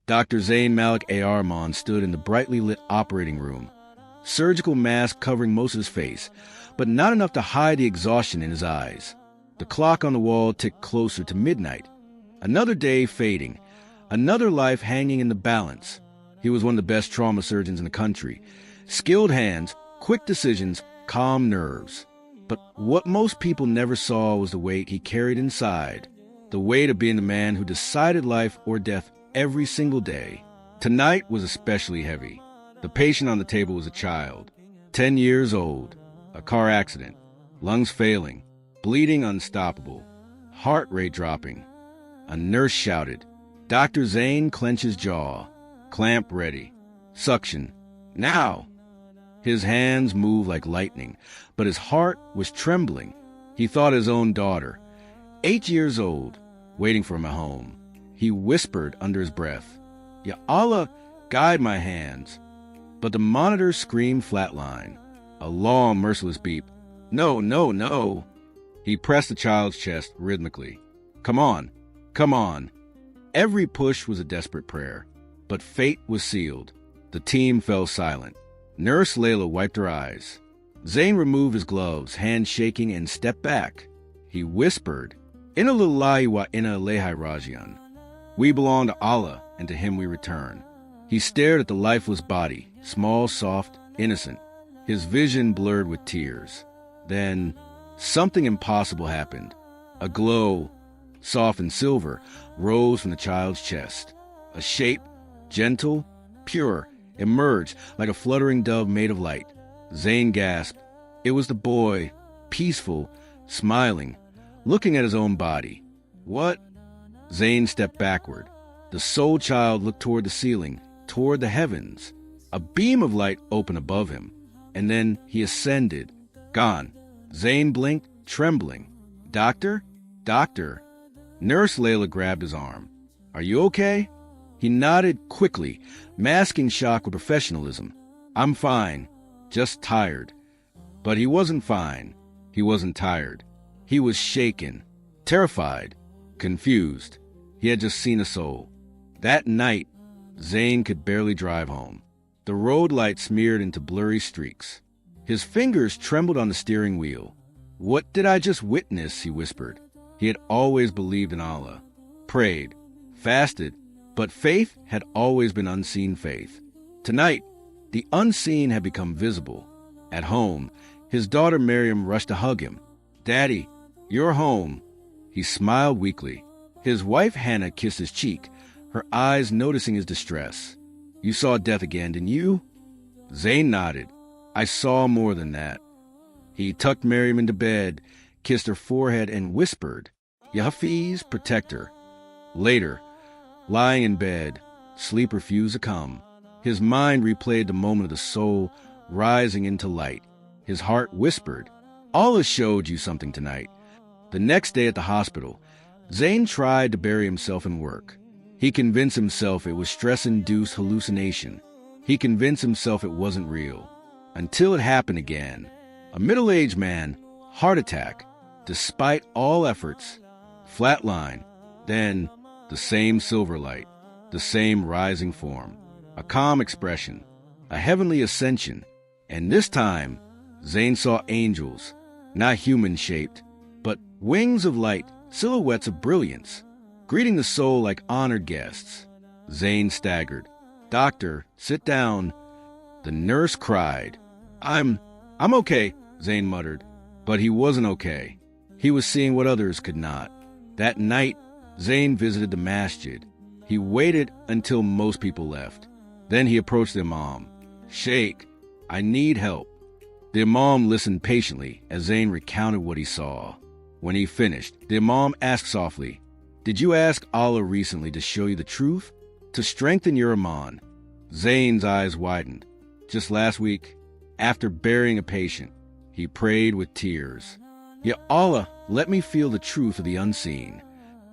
Dr. Zayn Malik Arman stood in the brightly lit operating room, surgical mask covering most of his face, but not enough to hide the exhaustion in his eyes. The clock on the wall ticked closer to midnight. Another day fading, another life hanging in the balance. He was one of the best trauma surgeons in the country. Skilled hands, quick decisions, calm nerves. But what most people never saw was the weight he carried inside, the weight of being the man who decided life or death every single day. Tonight was especially heavy. The patient on the table was a child, 10 years old, a car accident, lungs failing, bleeding unstoppable, heart rate dropping. A nurse shouted. Dr. Zayn clenched his jaw, clamp ready, suction, now! His hands moved like lightning, but his heart was trembling. He thought his own daughter, 8 years old, waiting for him at home. He whispered under his breath, Ya Allah, guide my hands. But the monitor screamed flatline, a long, merciless beep. No, no, no. He pressed the child's chest rhythmically. Come on, come on. Every push was a desperate prayer, but fate was sealed. The team fell silent. Nurse Layla wiped her eyes. Zayn removed his gloves, hands shaking, and stepped back. He whispered, Inna lillahi wa inna ilaihi raji'un. We belong to Allah, and to Him we return. He stared at the lifeless body, small, soft, innocent, his vision blurred with tears. Then, something impossible happened. A glow, soft and silver, rose from the child's chest. A shape, gentle, pure, emerged like a fluttering dove made of light. Zayn gasped. It was the boy, peaceful, smiling, looking at his own body. What? Zayn stepped backward. The soul child looked toward the ceiling, toward the heavens. A beam of light opened above him, and then he ascended. Gone. Zayn blinked, trembling. Doctor? Doctor? Nurse Layla grabbed his arm. Are you okay? He nodded quickly, masking shock with professionalism. I'm fine, just tired. But he wasn't fine. He wasn't tired. He was shaken, terrified, confused. He had just seen a soul. That night, Zayn could barely drive home. The road light smeared into blurry streaks. His fingers trembled on the steering wheel. What did I just witness? He whispered. He had always believed in Allah, prayed, fasted, but faith had always been unseen faith. Tonight, the unseen had become visible. At home, his daughter Miriam rushed to hug him. Daddy, you're home. He smiled weakly. His wife Hannah kissed his cheek, her eyes noticing his distress. You saw death again, didn't you? Zayn nodded. I saw more than that. He tucked Miriam into bed, kissed her forehead, and whispered, Ya Hafiz, protect her. Later, lying in bed, sleep refused to come. His mind replayed the moment of the soul rising into light. His heart whispered, Allah showed you something tonight. The next day at the hospital, Zayn tried to bury himself in work. He convinced himself it was stress-induced hallucination. He convinced himself it wasn't real. Until it happened again. A middle-aged man, heart attack, despite all efforts, flatline, then the same silver light, the same rising form, a calm expression, a heavenly ascension, and this time, Zayn saw angels, not human-shaped, but wings of light, silhouettes of brilliance, greeting the soul like honored guests. Zayn staggered. Doctor, sit down. The nurse cried. I'm okay, Zayn muttered. But he wasn't okay. He was seeing what others could not. That night, Zayn visited the masjid. He waited until most people left. Then he approached the imam. Sheikh, I need help. The imam listened patiently as Zayn recounted what he saw. When he finished, the imam asked softly, Did you ask Allah recently to show you the truth? To strengthen your iman? Zayn's eyes widened. Just last week, after burying a patient, he prayed with tears. Ya Allah, let me feel the truth of the unseen.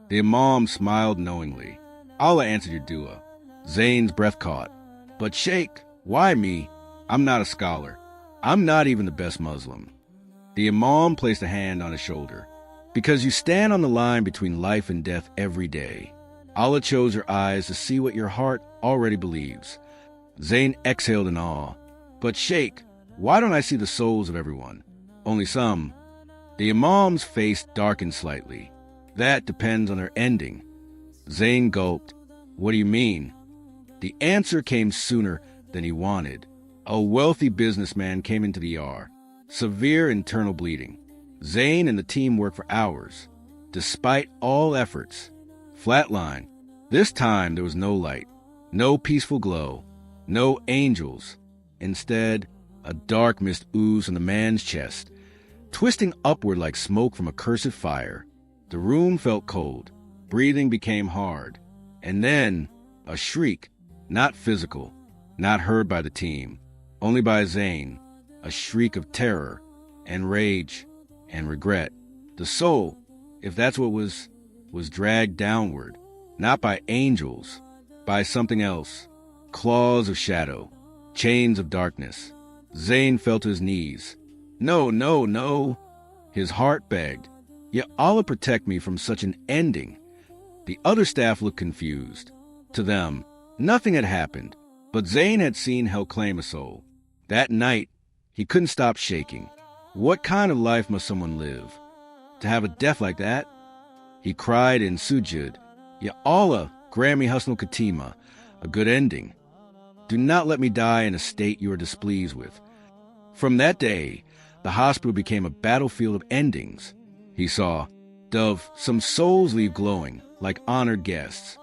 The imam smiled knowingly. Allah answered your dua. Zayn's breath caught. But Sheikh, why me? I'm not a scholar. I'm not even the best Muslim. The imam placed a hand on his shoulder. Because you stand on the line between life and death every day. Allah chose your eyes to see what your heart already believes. Zayn exhaled in awe. But Sheikh, why don't I see the souls of everyone? Only some. The Imam's face darkened slightly. That depends on their ending. Zayn gulped. What do you mean? The answer came sooner than he wanted. A wealthy businessman came into the ER. Severe internal bleeding. Zayn and the team worked for hours. Despite all efforts. Flatline. This time there was no light. No peaceful glow. No angels. Instead, a dark mist oozed from the man's chest, twisting upward like smoke from a cursed fire. The room felt cold. Breathing became hard. And then, a shriek, not physical, not heard by the team, only by Zayn, a shriek of terror and rage and regret. The soul, if that's what was dragged downward, not by angels, by something else, claws of shadow, chains of darkness. Zayn fell to his knees. No, no, no. His heart begged. Ya Allah protect me from such an ending. The other staff looked confused. To them, nothing had happened, but Zayn had seen hell claim a soul. That night, he couldn't stop shaking. What kind of life must someone live? To have a death like that? He cried in sujud, Ya Allah, grant me Husnul Khatimah, a good ending. Do not let me die in a state you are displeased with. From that day, the hospital became a battlefield of endings. He saw, Dove, some souls leave glowing, like honored guests.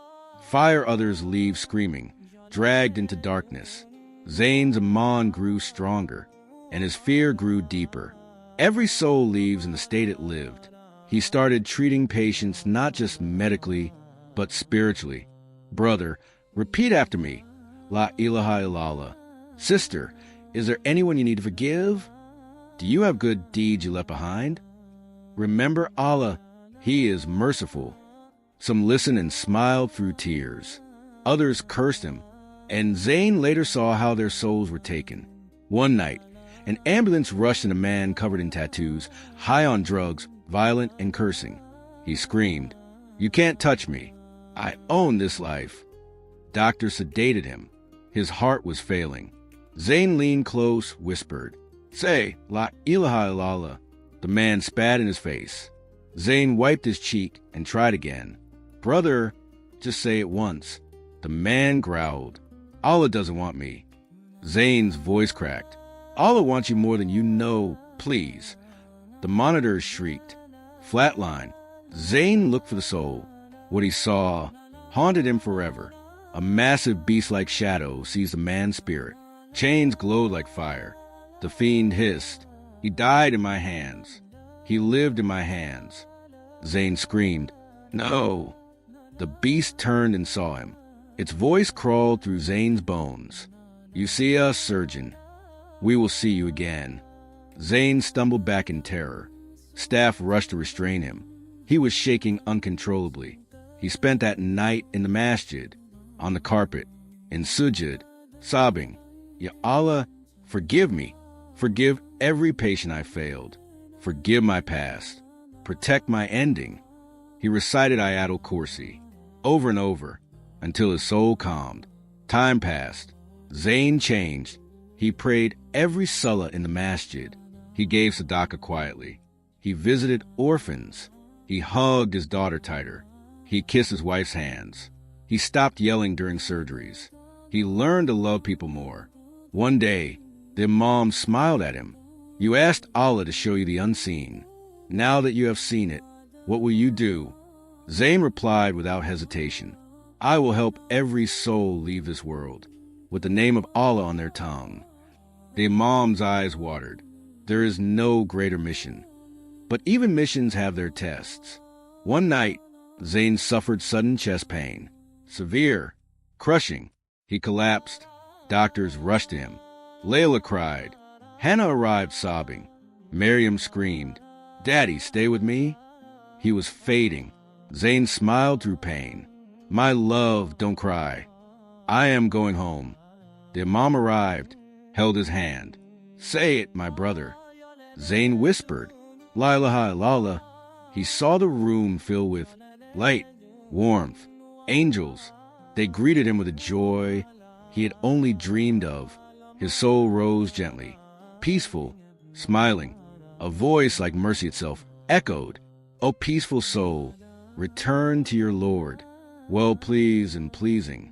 Fire others leave screaming, dragged into darkness. Zayn's iman grew stronger, and his fear grew deeper. Every soul leaves in the state it lived. He started treating patients not just medically, but spiritually. Brother, repeat after me. La ilaha illallah. Sister, is there anyone you need to forgive? Do you have good deeds you left behind? Remember Allah, He is merciful. Some listened and smiled through tears. Others cursed him, and Zayn later saw how their souls were taken. One night, an ambulance rushed in a man covered in tattoos, high on drugs, violent and cursing. He screamed, You can't touch me. I own this life. Doctors sedated him. His heart was failing. Zayn leaned close, whispered, Say, La ilaha illallah. The man spat in his face. Zayn wiped his cheek and tried again. Brother, just say it once. The man growled, Allah doesn't want me. Zayn's voice cracked. Allah wants you more than you know, please. The monitors shrieked. Flatline. Zayn looked for the soul. What he saw haunted him forever. A massive beast-like shadow seized the man's spirit. Chains glowed like fire. The fiend hissed. He died in my hands. He lived in my hands. Zayn screamed, No. The beast turned and saw him. Its voice crawled through Zayn's bones. You see us, surgeon. We will see you again. Zayn stumbled back in terror. Staff rushed to restrain him. He was shaking uncontrollably. He spent that night in the masjid, on the carpet, in sujud, sobbing, Ya Allah, forgive me. Forgive every patient I failed. Forgive my past. Protect my ending. He recited Ayatul Kursi over and over until his soul calmed. Time passed. Zayn changed. He prayed every salah in the masjid. He gave tzedakah quietly. He visited orphans. He hugged his daughter tighter. He kissed his wife's hands. He stopped yelling during surgeries. He learned to love people more. One day, the Imam smiled at him. You asked Allah to show you the unseen. Now that you have seen it, what will you do? Zayn replied without hesitation, I will help every soul leave this world, with the name of Allah on their tongue. The Imam's eyes watered. There is no greater mission. But even missions have their tests. One night, Zayn suffered sudden chest pain. Severe, crushing. He collapsed. Doctors rushed to him. Layla cried. Hannah arrived sobbing. Miriam screamed, Daddy, stay with me? He was fading. Zayn smiled through pain. My love, don't cry. I am going home. The Imam arrived, held his hand. Say it, my brother. Zayn whispered, La ilaha illallah. He saw the room fill with light, warmth, Angels, they greeted him with a joy he had only dreamed of. His soul rose gently, peaceful, smiling. A voice like mercy itself echoed, "O peaceful soul, return to your Lord, well pleased and pleasing."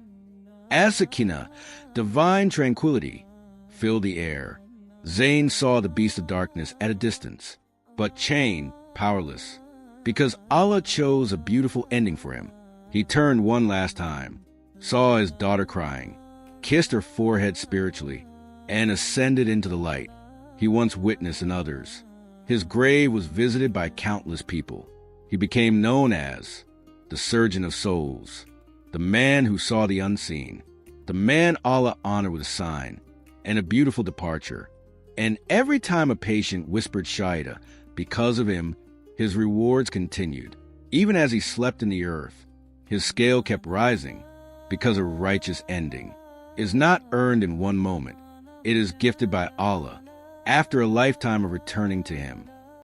As Sakinah, divine tranquility, filled the air, Zayn saw the beast of darkness at a distance, but chained, powerless. Because Allah chose a beautiful ending for him, he turned one last time, saw his daughter crying, kissed her forehead spiritually, and ascended into the light he once witnessed in others. His grave was visited by countless people. He became known as the surgeon of souls, the man who saw the unseen, the man Allah honored with a sign and a beautiful departure. And every time a patient whispered Shahida, because of him, his rewards continued. Even as he slept in the earth, his scale kept rising, because a righteous ending is not earned in one moment. It is gifted by Allah after a lifetime of returning to him.